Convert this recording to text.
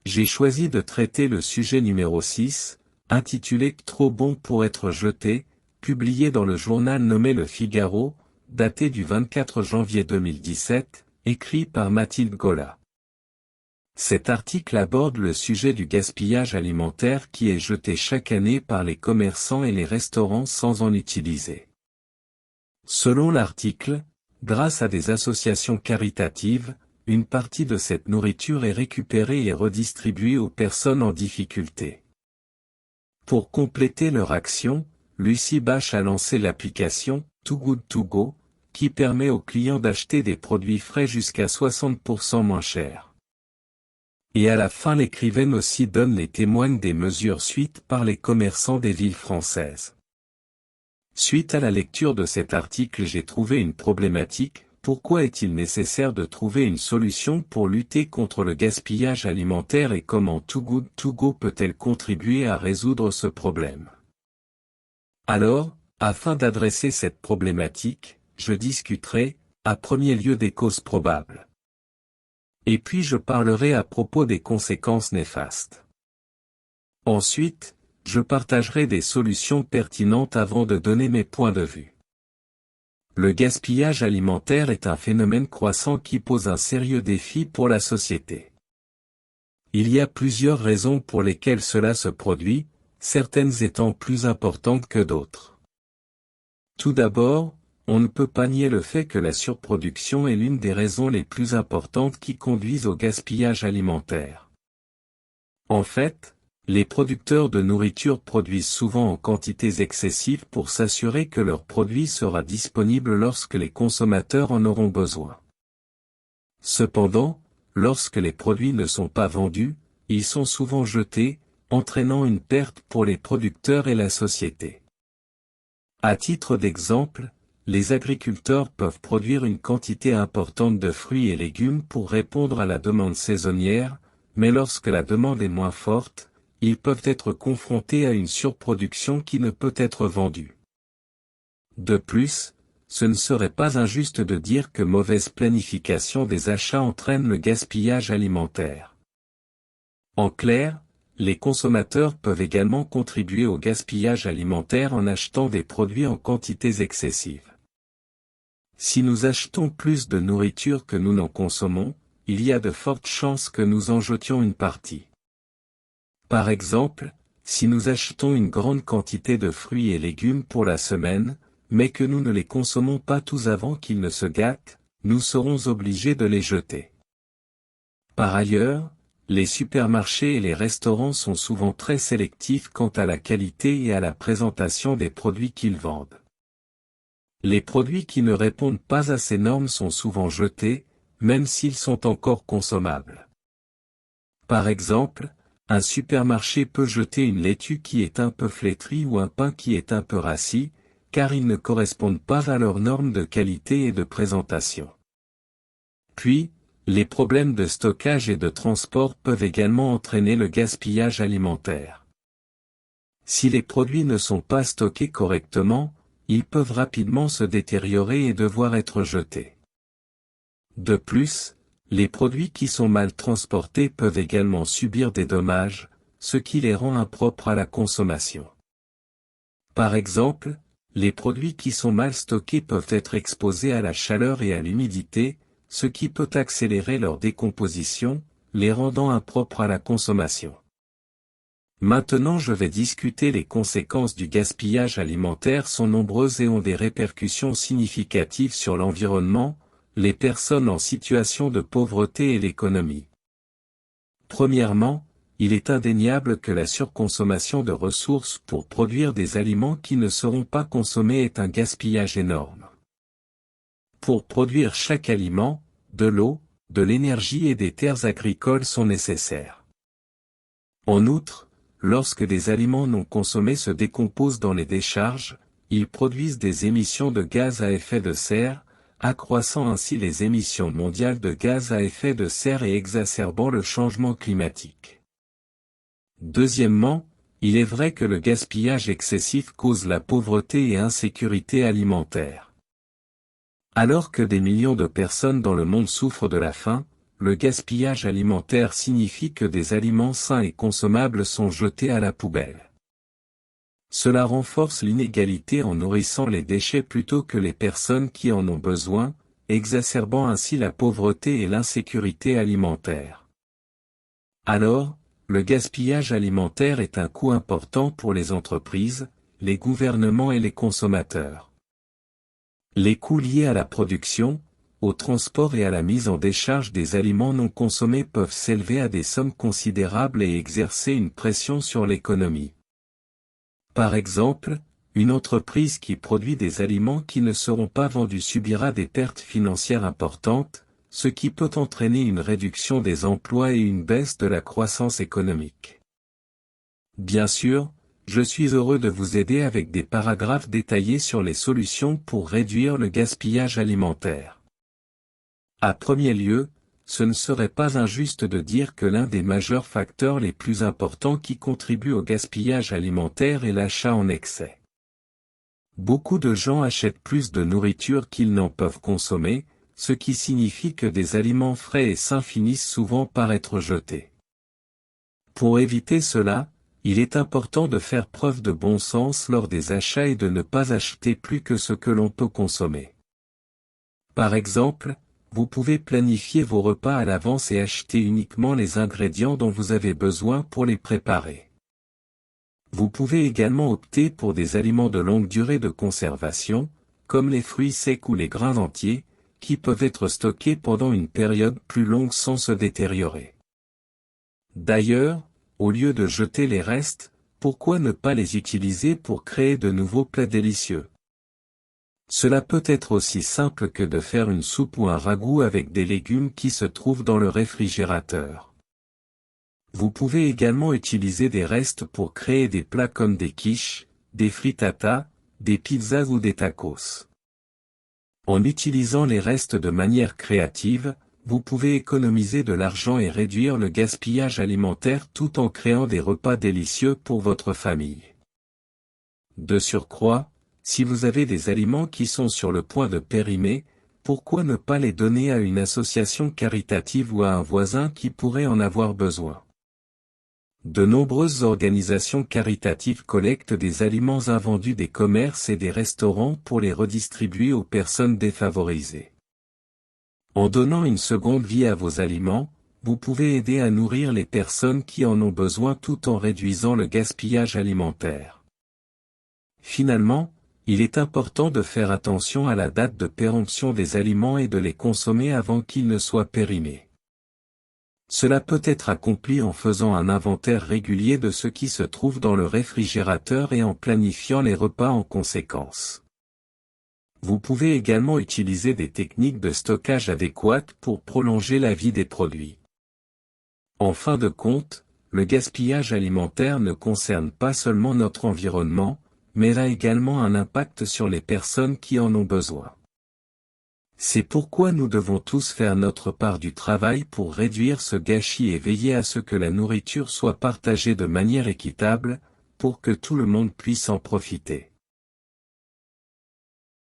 j'ai choisi de traiter le sujet numéro 6, intitulé « Trop bon pour être jeté », publié dans le journal nommé Le Figaro, daté du 24 janvier 2017, écrit par Mathilde Gola. Cet article aborde le sujet du gaspillage alimentaire qui est jeté chaque année par les commerçants et les restaurants sans en utiliser. Selon l'article, grâce à des associations caritatives, une partie de cette nourriture est récupérée et redistribuée aux personnes en difficulté. Pour compléter leur action, Lucie Bache a lancé l'application Too Good To Go, qui permet aux clients d'acheter des produits frais jusqu'à 60% moins chers. Et à la fin l'écrivaine aussi donne les témoignes des mesures suivies par les commerçants des villes françaises. Suite à la lecture de cet article, j'ai trouvé une problématique. Pourquoi est-il nécessaire de trouver une solution pour lutter contre le gaspillage alimentaire et comment Too Good To Go peut-elle contribuer à résoudre ce problème? Alors, afin d'adresser cette problématique, je discuterai, à premier lieu des causes probables. Et puis je parlerai à propos des conséquences néfastes. Ensuite, je partagerai des solutions pertinentes avant de donner mes points de vue. Le gaspillage alimentaire est un phénomène croissant qui pose un sérieux défi pour la société. Il y a plusieurs raisons pour lesquelles cela se produit, certaines étant plus importantes que d'autres. Tout d'abord, on ne peut pas nier le fait que la surproduction est l'une des raisons les plus importantes qui conduisent au gaspillage alimentaire. En fait, les producteurs de nourriture produisent souvent en quantités excessives pour s'assurer que leur produit sera disponible lorsque les consommateurs en auront besoin. Cependant, lorsque les produits ne sont pas vendus, ils sont souvent jetés, entraînant une perte pour les producteurs et la société. À titre d'exemple, les agriculteurs peuvent produire une quantité importante de fruits et légumes pour répondre à la demande saisonnière, mais lorsque la demande est moins forte, ils peuvent être confrontés à une surproduction qui ne peut être vendue. De plus, ce ne serait pas injuste de dire que mauvaise planification des achats entraîne le gaspillage alimentaire. En clair, les consommateurs peuvent également contribuer au gaspillage alimentaire en achetant des produits en quantités excessives. Si nous achetons plus de nourriture que nous n'en consommons, il y a de fortes chances que nous en jetions une partie. Par exemple, si nous achetons une grande quantité de fruits et légumes pour la semaine, mais que nous ne les consommons pas tous avant qu'ils ne se gâtent, nous serons obligés de les jeter. Par ailleurs, les supermarchés et les restaurants sont souvent très sélectifs quant à la qualité et à la présentation des produits qu'ils vendent. Les produits qui ne répondent pas à ces normes sont souvent jetés, même s'ils sont encore consommables. Par exemple, un supermarché peut jeter une laitue qui est un peu flétrie ou un pain qui est un peu rassis, car ils ne correspondent pas à leurs normes de qualité et de présentation. Puis, les problèmes de stockage et de transport peuvent également entraîner le gaspillage alimentaire. Si les produits ne sont pas stockés correctement, ils peuvent rapidement se détériorer et devoir être jetés. De plus, les produits qui sont mal transportés peuvent également subir des dommages, ce qui les rend impropres à la consommation. Par exemple, les produits qui sont mal stockés peuvent être exposés à la chaleur et à l'humidité, ce qui peut accélérer leur décomposition, les rendant impropres à la consommation. Maintenant je vais discuter. Les conséquences du gaspillage alimentaire sont nombreuses et ont des répercussions significatives sur l'environnement, les personnes en situation de pauvreté et l'économie. Premièrement, il est indéniable que la surconsommation de ressources pour produire des aliments qui ne seront pas consommés est un gaspillage énorme. Pour produire chaque aliment, de l'eau, de l'énergie et des terres agricoles sont nécessaires. En outre, lorsque des aliments non consommés se décomposent dans les décharges, ils produisent des émissions de gaz à effet de serre, accroissant ainsi les émissions mondiales de gaz à effet de serre et exacerbant le changement climatique. Deuxièmement, il est vrai que le gaspillage excessif cause la pauvreté et insécurité alimentaire. Alors que des millions de personnes dans le monde souffrent de la faim, le gaspillage alimentaire signifie que des aliments sains et consommables sont jetés à la poubelle. Cela renforce l'inégalité en nourrissant les déchets plutôt que les personnes qui en ont besoin, exacerbant ainsi la pauvreté et l'insécurité alimentaire. Alors, le gaspillage alimentaire est un coût important pour les entreprises, les gouvernements et les consommateurs. Les coûts liés à la production, au transport et à la mise en décharge des aliments non consommés peuvent s'élever à des sommes considérables et exercer une pression sur l'économie. Par exemple, une entreprise qui produit des aliments qui ne seront pas vendus subira des pertes financières importantes, ce qui peut entraîner une réduction des emplois et une baisse de la croissance économique. Bien sûr, je suis heureux de vous aider avec des paragraphes détaillés sur les solutions pour réduire le gaspillage alimentaire. À premier lieu, ce ne serait pas injuste de dire que l'un des majeurs facteurs les plus importants qui contribuent au gaspillage alimentaire est l'achat en excès. Beaucoup de gens achètent plus de nourriture qu'ils n'en peuvent consommer, ce qui signifie que des aliments frais et sains finissent souvent par être jetés. Pour éviter cela, il est important de faire preuve de bon sens lors des achats et de ne pas acheter plus que ce que l'on peut consommer. Par exemple, vous pouvez planifier vos repas à l'avance et acheter uniquement les ingrédients dont vous avez besoin pour les préparer. Vous pouvez également opter pour des aliments de longue durée de conservation, comme les fruits secs ou les grains entiers, qui peuvent être stockés pendant une période plus longue sans se détériorer. D'ailleurs, au lieu de jeter les restes, pourquoi ne pas les utiliser pour créer de nouveaux plats délicieux? Cela peut être aussi simple que de faire une soupe ou un ragoût avec des légumes qui se trouvent dans le réfrigérateur. Vous pouvez également utiliser des restes pour créer des plats comme des quiches, des frittatas, des pizzas ou des tacos. En utilisant les restes de manière créative, vous pouvez économiser de l'argent et réduire le gaspillage alimentaire tout en créant des repas délicieux pour votre famille. De surcroît, si vous avez des aliments qui sont sur le point de périmer, pourquoi ne pas les donner à une association caritative ou à un voisin qui pourrait en avoir besoin? De nombreuses organisations caritatives collectent des aliments invendus des commerces et des restaurants pour les redistribuer aux personnes défavorisées. En donnant une seconde vie à vos aliments, vous pouvez aider à nourrir les personnes qui en ont besoin tout en réduisant le gaspillage alimentaire. Finalement, il est important de faire attention à la date de péremption des aliments et de les consommer avant qu'ils ne soient périmés. Cela peut être accompli en faisant un inventaire régulier de ce qui se trouve dans le réfrigérateur et en planifiant les repas en conséquence. Vous pouvez également utiliser des techniques de stockage adéquates pour prolonger la vie des produits. En fin de compte, le gaspillage alimentaire ne concerne pas seulement notre environnement, mais a également un impact sur les personnes qui en ont besoin. C'est pourquoi nous devons tous faire notre part du travail pour réduire ce gâchis et veiller à ce que la nourriture soit partagée de manière équitable, pour que tout le monde puisse en profiter.